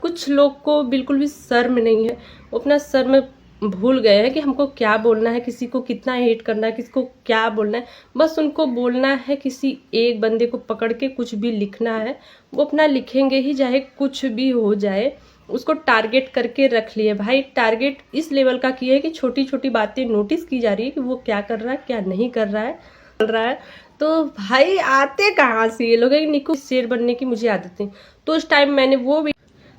कुछ लोग को बिल्कुल भी शर्म नहीं है, वो अपना शर्म भूल गए हैं कि हमको क्या बोलना है, किसी को कितना हेट करना है, किसको क्या बोलना है। बस उनको बोलना है, किसी एक बंदे को पकड़ के कुछ भी लिखना है, वो अपना लिखेंगे ही, चाहे कुछ भी हो जाए। उसको टारगेट करके रख लिए भाई, टारगेट इस लेवल का किया है कि छोटी छोटी बातें नोटिस की जा रही है कि वो क्या कर रहा है, क्या नहीं कर रहा है। तो भाई आते कहाँ से ये लोग, निकू शेर बनने की मुझे आदत है। तो उस टाइम मैंने वो भी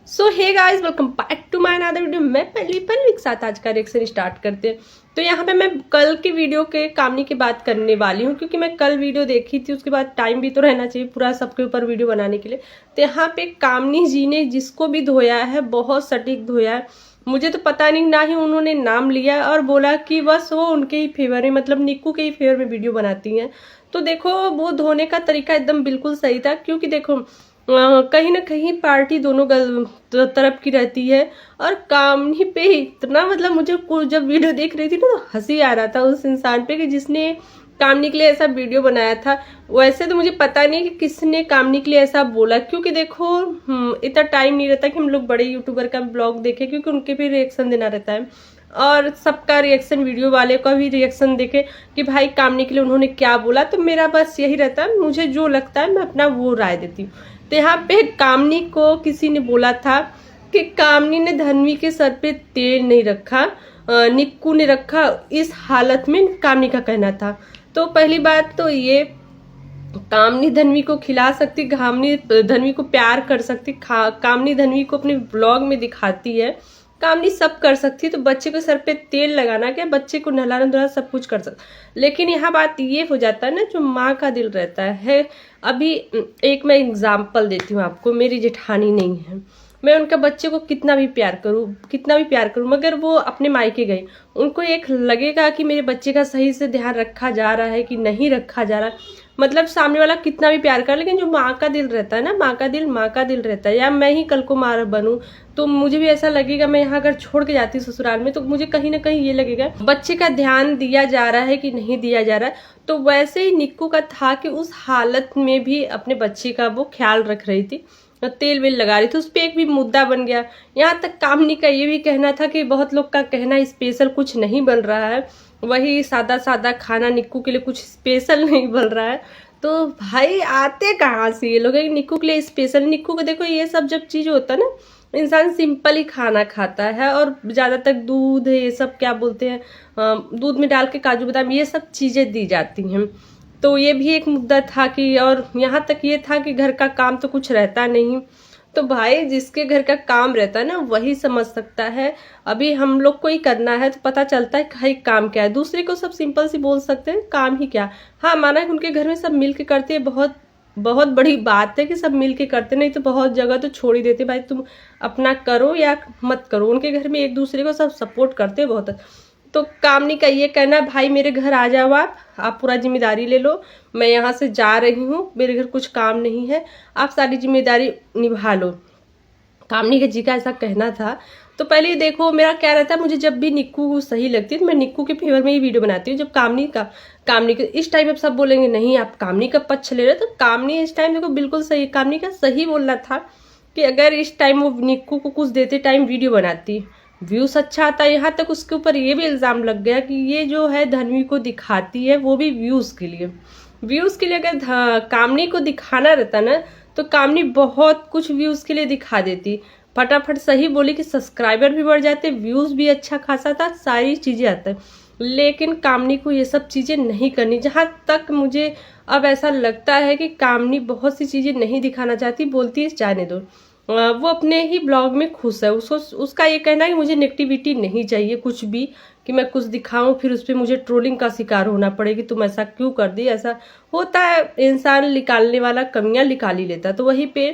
so hey guys, welcome back to my another video. मैं पहली के साथ आज का रिएक्शन स्टार्ट करते हैं। तो यहाँ पे मैं कल की वीडियो के कामनी की बात करने वाली हूँ, क्योंकि मैं कल वीडियो देखी थी, उसके बाद टाइम भी तो रहना चाहिए पूरा सबके ऊपर वीडियो बनाने के लिए। तो यहाँ पे कामनी जी ने जिसको भी धोया है बहुत सटीक धोया है। मुझे तो पता नहीं, ना ही उन्होंने नाम लिया और बोला कि बस वो उनके ही फेवर में, मतलब निक्कू के ही फेवर में वीडियो बनाती हैं। तो देखो वो धोने का तरीका एकदम बिल्कुल सही था, क्योंकि देखो कहीं ना कहीं पार्टी दोनों तरफ की रहती है। और कामनी पे इतना, मतलब मुझे जब वीडियो देख रही थी ना तो हंसी आ रहा था उस इंसान पे कि जिसने कामनी के लिए ऐसा वीडियो बनाया था। वैसे तो मुझे पता नहीं कि किसने कामनी के लिए ऐसा बोला, क्योंकि देखो इतना टाइम नहीं रहता कि हम लोग बड़े यूट्यूबर का ब्लॉग देखें, क्योंकि उनके भी रिएक्शन देना रहता है और सबका रिएक्शन, वीडियो वाले का भी रिएक्शन देखे कि भाई कामनी के लिए उन्होंने क्या बोला। तो मेरा बस यही रहता है, मुझे जो लगता है मैं अपना वो राय देती हूँ। तो यहाँ पे कामनी को किसी ने बोला था कि कामनी ने धन्वी के सर पे तेल नहीं रखा, निक्कू ने रखा, इस हालत में कामनी का कहना था। तो पहली बात तो ये, कामनी धन्वी को खिला सकती, कामनी धन्वी को प्यार कर सकती, कामनी धन्वी को अपने ब्लॉग में दिखाती है, कामनी सब कर सकती। तो बच्चे को सर पे तेल लगाना क्या, बच्चे को नहलाना धुलाना सब कुछ कर सकता। लेकिन यहाँ बात ये हो जाता है ना, जो माँ का दिल रहता है। अभी एक मैं एग्जाम्पल देती हूँ आपको, मेरी जेठानी नहीं है, मैं उनका बच्चे को कितना भी प्यार करूँ, मगर वो अपने मायके गई, उनको एक लगेगा कि मेरे बच्चे का सही से ध्यान रखा जा रहा है कि नहीं रखा जा रहा है। मतलब सामने वाला कितना भी प्यार कर, लेकिन जो माँ का दिल रहता है ना, माँ का दिल रहता है। या मैं ही कल को माँ बनूं तो मुझे भी ऐसा लगेगा, मैं यहाँ अगर छोड़ के जाती ससुराल में तो मुझे कहीं ना कहीं ये लगेगा बच्चे का ध्यान दिया जा रहा है कि नहीं दिया जा रहा है। तो वैसे ही निक्कू का था कि उस हालत में भी अपने बच्चे का वो ख्याल रख रही थी, तेल वेल लगा रही थी। उस पर एक भी मुद्दा बन गया। यहाँ तक कामनी का ये भी कहना था कि बहुत लोग का कहना स्पेशल कुछ नहीं बन रहा है, वही सादा सादा खाना, निक्कू के लिए कुछ स्पेशल नहीं बन रहा है। तो भाई आते कहाँ से ये लोग निक्कू के लिए स्पेशल। निक्कू को देखो, ये सब जब चीज होता है ना, इंसान सिंपल ही खाना खाता है और ज्यादातर दूध, ये सब क्या बोलते हैं, दूध में डाल के काजू बादाम, ये सब चीजें दी जाती हैं। तो ये भी एक मुद्दा था कि, और यहाँ तक ये था कि घर का काम तो कुछ रहता नहीं। तो भाई जिसके घर का काम रहता है ना वही समझ सकता है। अभी हम लोग को ही करना है तो पता चलता है भाई काम क्या है। दूसरे को सब सिंपल सी बोल सकते हैं काम ही क्या। हाँ, माना है उनके घर में सब मिल के करते हैं, बहुत बहुत बड़ी बात है कि सब मिल के करते, नहीं तो बहुत जगह तो छोड़ ही देते, भाई तुम अपना करो या मत करो। उनके घर में एक दूसरे को सब सपोर्ट करते हैं बहुत। तो कामनी का ये कहना, भाई मेरे घर आ जाओ, आप पूरा जिम्मेदारी ले लो, मैं यहाँ से जा रही हूँ, मेरे घर कुछ काम नहीं है, आप सारी जिम्मेदारी निभा लो। कामनी के जी का ऐसा कहना था। तो पहले देखो मेरा क्या रहता है, मुझे जब भी निक्कू सही लगती है तो मैं निक्कू के फेवर में ही वीडियो बनाती हूँ। जब कामनी के इस टाइम अब सब बोलेंगे नहीं आप कामनी का पक्ष ले रहे, तो कामनी इस टाइम देखो बिल्कुल सही, कामनी का सही बोलना था कि अगर इस टाइम वो निक्कू को कुछ देते टाइम वीडियो बनाती, व्यूज अच्छा आता। यहाँ तक उसके ऊपर ये भी इल्जाम लग गया कि ये जो है धन्वी को दिखाती है वो भी व्यूज के लिए। अगर कामनी को दिखाना रहता ना तो कामनी बहुत कुछ व्यूज के लिए दिखा देती, फटाफट सही बोली कि सब्सक्राइबर भी बढ़ जाते, व्यूज भी अच्छा खासा था, सारी चीजें आता है। लेकिन कामनी को ये सब चीजें नहीं करनी। जहां तक मुझे अब ऐसा लगता है कि कामनी बहुत सी चीजें नहीं दिखाना चाहती, बोलती है जाने दो, वो अपने ही ब्लॉग में खुश है। उसका ये कहना है कि मुझे नेगेटिविटी नहीं चाहिए कुछ भी, कि मैं कुछ दिखाऊं फिर उस पर मुझे ट्रोलिंग का शिकार होना पड़े कि तुम ऐसा क्यों कर दी। ऐसा होता है, इंसान निकालने वाला कमियां निकाल ही लेता। तो वहीं पे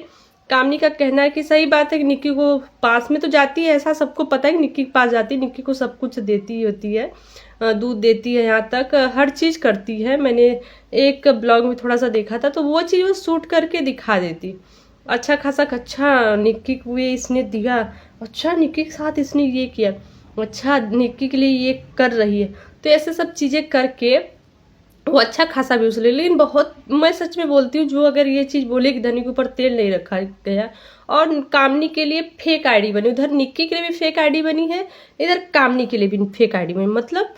कामनी का कहना है कि सही बात है कि निक्की को पास में तो जाती है, ऐसा सबको पता है कि निक्की के पास जाती है, निक्की को सब कुछ देती होती है, दूध देती है, यहाँ तक हर चीज करती है। मैंने एक ब्लॉग में थोड़ा सा देखा था, तो वो चीज वो शूट करके दिखा देती। अच्छा खासा, अच्छा निक्की को ये इसने दिया, अच्छा निक्की के साथ इसने ये किया, अच्छा निक्की के लिए ये कर रही है। तो ऐसे सब चीजें करके वो अच्छा खासा व्यूज ले, लेकिन बहुत, मैं सच में बोलती हूँ, जो अगर ये चीज बोले कि धनी के ऊपर तेल नहीं रखा गया, और कामनी के लिए फेक आईडी बनी, उधर निक्की के लिए भी फेक आईडी बनी है, इधर कामनी के लिए भी फेक आईडी बनी, मतलब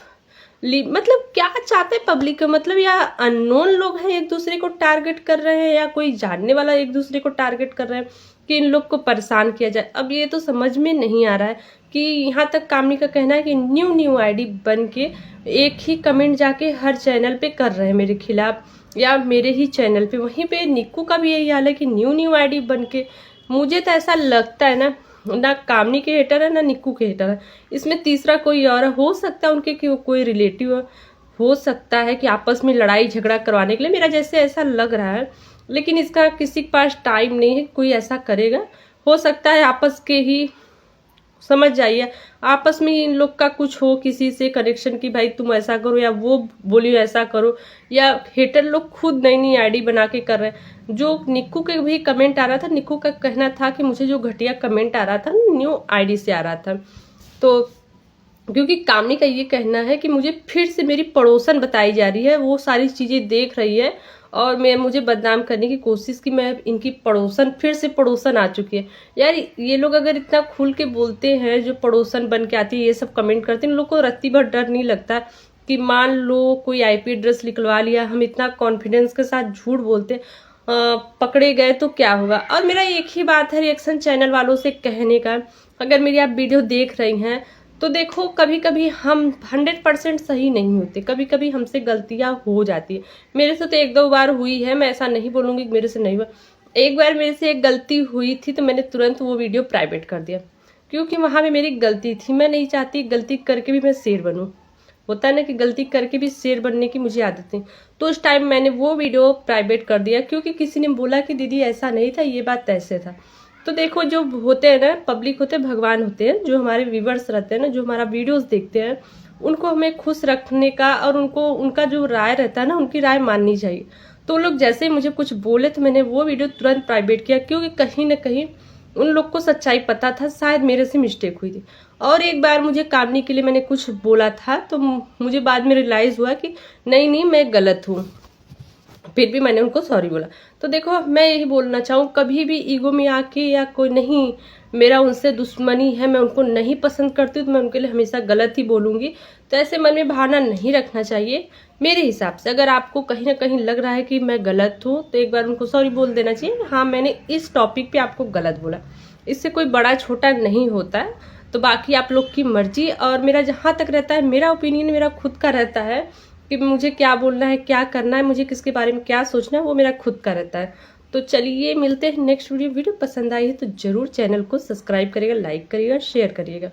क्या चाहते हैं पब्लिक का, मतलब या अननोन लोग हैं एक दूसरे को टारगेट कर रहे हैं, या कोई जानने वाला एक दूसरे को टारगेट कर रहे हैं कि इन लोग को परेशान किया जाए। अब ये तो समझ में नहीं आ रहा है कि यहाँ तक कामनी का कहना है कि न्यू आईडी बन के एक ही कमेंट जाके हर चैनल पे कर रहे हैं मेरे खिलाफ, या मेरे ही चैनल पे। वहीं पे निक्कू का भी यही हाल है कि न्यू आईडी बन के, मुझे तो ऐसा लगता है ना कामनी के हेटर है ना निक्कू के हेटर है, इसमें तीसरा कोई और हो सकता है, उनके कि वो कोई रिलेटिव हो सकता है कि आपस में लड़ाई झगड़ा करवाने के लिए, मेरा जैसे ऐसा लग रहा है। लेकिन इसका किसी के पास टाइम नहीं है, कोई ऐसा करेगा, हो सकता है आपस के ही, समझ जाइए, आपस में इन लोग का कुछ हो किसी से कनेक्शन की भाई तुम ऐसा करो, या वो बोलियो ऐसा करो, या हेटर लोग खुद नई नई आईडी बना के कर रहे हैं। जो निक्कू के भी कमेंट आ रहा था, निक्कू का कहना था कि मुझे जो घटिया कमेंट आ रहा था न्यू आईडी से आ रहा था, तो क्योंकि कामनी का ये कहना है कि मुझे फिर से मेरी पड़ोसन बताई जा रही है, वो सारी चीजें देख रही है और मुझे बदनाम करने की कोशिश की, मैं इनकी पड़ोसन, फिर से पड़ोसन आ चुकी है। यार ये लोग अगर इतना खुल के बोलते हैं, जो पड़ोसन बन के आती है, ये सब कमेंट करते हैं, इन लोग को रत्ती भर डर नहीं लगता कि मान लो कोई आईपी एड्रेस निकलवा लिया, हम इतना कॉन्फिडेंस के साथ झूठ बोलते पकड़े गए तो क्या होगा। और मेरा एक ही बात है रिएक्शन चैनल वालों से कहने का, अगर मेरी आप वीडियो देख रही हैं तो देखो, कभी कभी हम 100% सही नहीं होते, कभी कभी हमसे गलतियां हो जाती है। मेरे से तो एक दो बार हुई है, मैं ऐसा नहीं बोलूंगी कि मेरे से नहीं हुआ। एक बार मेरे से एक गलती हुई थी तो मैंने तुरंत वो वीडियो प्राइवेट कर दिया, क्योंकि वहां पे मेरी गलती थी। मैं नहीं चाहती गलती करके भी मैं शेर बनूं, होता है ना कि गलती करके भी शेर बनने की मुझे आदत है। तो उस टाइम मैंने वो वीडियो प्राइवेट कर दिया, क्योंकि किसी ने बोला कि दीदी ऐसा नहीं था, ये बात ऐसे था। तो देखो, जो होते हैं ना, पब्लिक होते हैं, भगवान होते हैं, जो हमारे व्यूवर्स रहते हैं ना, जो हमारा वीडियोस देखते हैं, उनको हमें खुश रखने का, और उनको उनका जो राय रहता है ना, उनकी राय माननी चाहिए। तो लोग जैसे ही मुझे कुछ बोले तो मैंने वो वीडियो तुरंत प्राइवेट किया, क्योंकि कहीं ना कहीं उन लोग को सच्चाई पता था, शायद मेरे से मिस्टेक हुई थी। और एक बार मुझे कामनी के लिए मैंने कुछ बोला था, तो मुझे बाद में रियलाइज हुआ कि नहीं मैं गलत हूँ, फिर भी मैंने उनको सॉरी बोला। तो देखो, मैं यही बोलना चाहूँ, कभी भी ईगो में आके, या कोई नहीं मेरा उनसे दुश्मनी है, मैं उनको नहीं पसंद करती हूँ तो मैं उनके लिए हमेशा गलत ही बोलूंगी, तो ऐसे मन में भावना नहीं रखना चाहिए। मेरे हिसाब से अगर आपको कहीं ना कहीं लग रहा है कि मैं गलत हूँ, तो एक बार उनको सॉरी बोल देना चाहिए, हाँ मैंने इस टॉपिक पे आपको गलत बोला। इससे कोई बड़ा छोटा नहीं होता है। तो बाकी आप लोग की मर्जी, और मेरा जहाँ तक रहता है, मेरा ओपिनियन मेरा खुद का रहता है कि मुझे क्या बोलना है, क्या करना है, मुझे किसके बारे में क्या सोचना है, वो मेरा खुद का रहता है। तो चलिए मिलते हैं नेक्स्ट वीडियो पसंद आई है तो जरूर चैनल को सब्सक्राइब करिएगा, लाइक करिएगा, शेयर करिएगा।